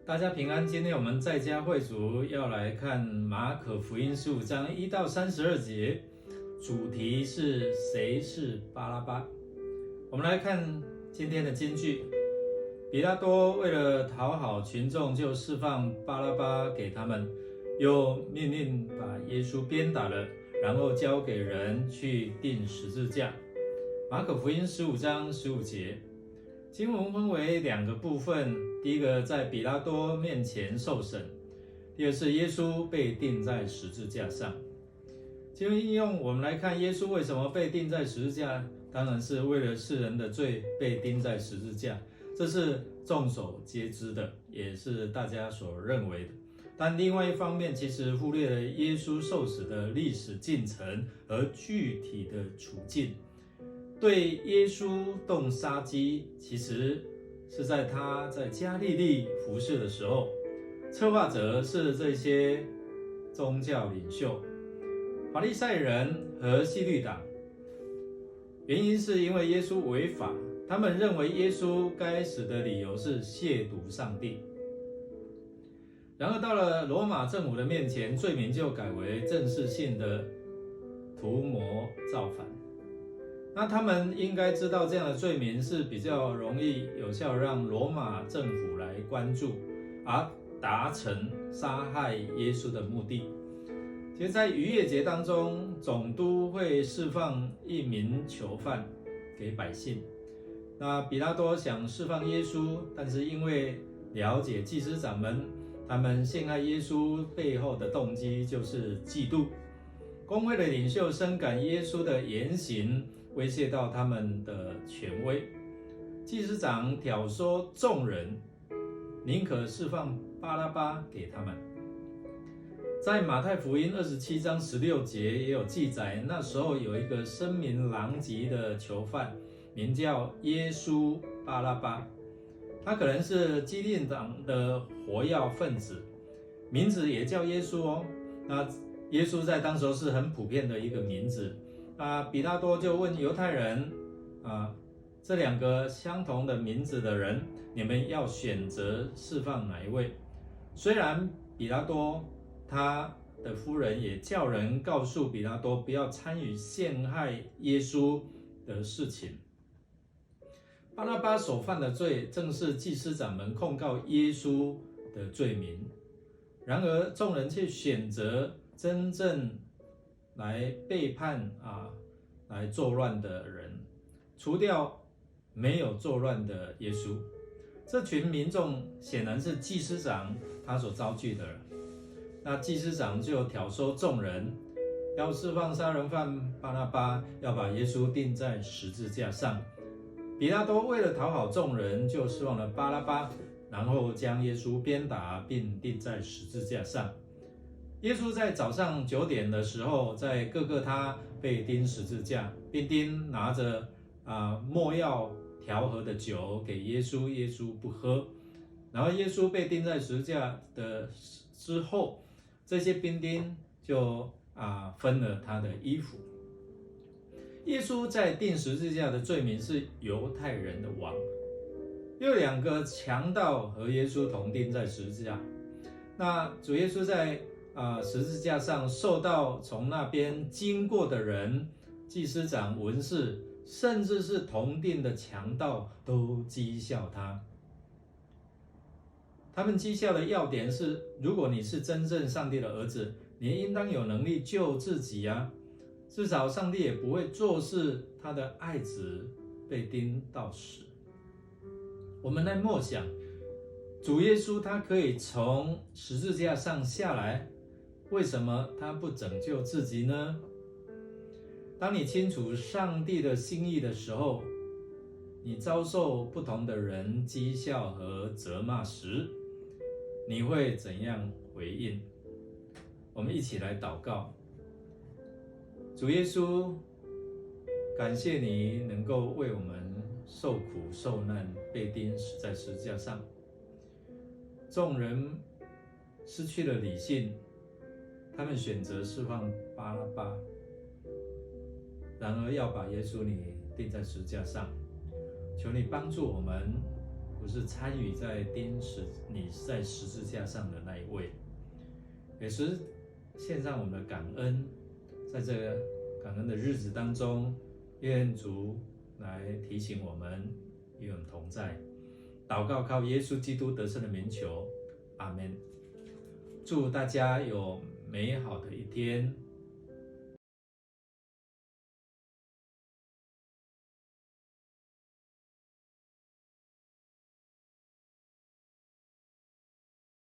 大家平安。今天我们在家会主要来看马可福音15章1到32节，主题是谁是巴拉巴。我们来看今天的金句。比拉多为了讨好群众，就释放巴拉巴给他们，又命令把耶稣鞭打了，然后交给人去钉十字架。马可福音15章15节。经文分为两个部分，第一个在比拉多面前受审，第二是耶稣被钉在十字架上。经文应用我们来看，耶稣为什么被钉在十字架？当然是为了世人的罪被钉在十字架，这是众所皆知的，也是大家所认为的。但另外一方面，其实忽略了耶稣受死的历史进程和具体的处境。对耶稣动杀机，其实是在他在加利利服事的时候，策划者是这些宗教领袖、法利赛人和希律党。原因是因为耶稣违法，他们认为耶稣该死的理由是亵渎上帝。然而到了罗马政府的面前，罪名就改为正式性的图谋造反。那他们应该知道，这样的罪名是比较容易有效让罗马政府来关注，而达成杀害耶稣的目的。其实在逾越节当中，总督会释放一名囚犯给百姓。那比拉多想释放耶稣，但是因为了解祭司长们，他们陷害耶稣背后的动机就是嫉妒。公会的领袖深感耶稣的言行威胁到他们的权威，祭司长挑唆众人，宁可释放巴拉巴给他们。在马太福音27章16节也有记载，那时候有一个声名狼藉的囚犯，名叫耶稣巴拉巴，他可能是基甸党的活跃分子，名字也叫耶稣哦。那耶稣在当时是很普遍的一个名字。比拉多就问犹太人这两个相同的名字的人，你们要选择释放哪一位？虽然比拉多他的夫人也叫人告诉比拉多不要参与陷害耶稣的事情。巴拉巴所犯的罪正是祭司长们控告耶稣的罪名，然而众人却选择真正来背叛来作乱的人，除掉没有作乱的耶稣。这群民众显然是祭司长他所招聚的人。那祭司长就挑唆众人要释放杀人犯巴拉巴，要把耶稣钉在十字架上。比拉多为了讨好众人，就释放了巴拉巴，然后将耶稣鞭打并钉在十字架上。耶稣在早上9点的时候，在各个他被钉十字架，兵丁拿着没药调和的酒给耶稣，耶稣不喝。然后耶稣被钉在十字架的之后，这些兵丁就分了他的衣服。耶稣在钉十字架的罪名是犹太人的王。又2个强盗和耶稣同钉在十字架。那主耶稣在十字架上受到从那边经过的人、祭司长、文士，甚至是同定的强盗都讥笑他。他们讥笑的要点是：如果你是真正上帝的儿子，你应当有能力救自己啊！至少上帝也不会坐视他的爱子被钉到死。我们来默想，主耶稣他可以从十字架上下来，为什么他不拯救自己呢？当你清楚上帝的心意的时候，你遭受不同的人讥笑和责骂时，你会怎样回应？我们一起来祷告。主耶稣，感谢你能够为我们受苦受难，被钉死在十字架上。众人失去了理性，他们选择释放巴拉巴，然而要把耶稣你钉在十字架上。求你帮助我们，不是参与在你在十字架上的那一位。也是献上我们的感恩，在这个感恩的日子当中，愿主来提醒我们，与我们同在。祷告靠耶稣基督得胜的名求，阿们。祝大家有美好的一天。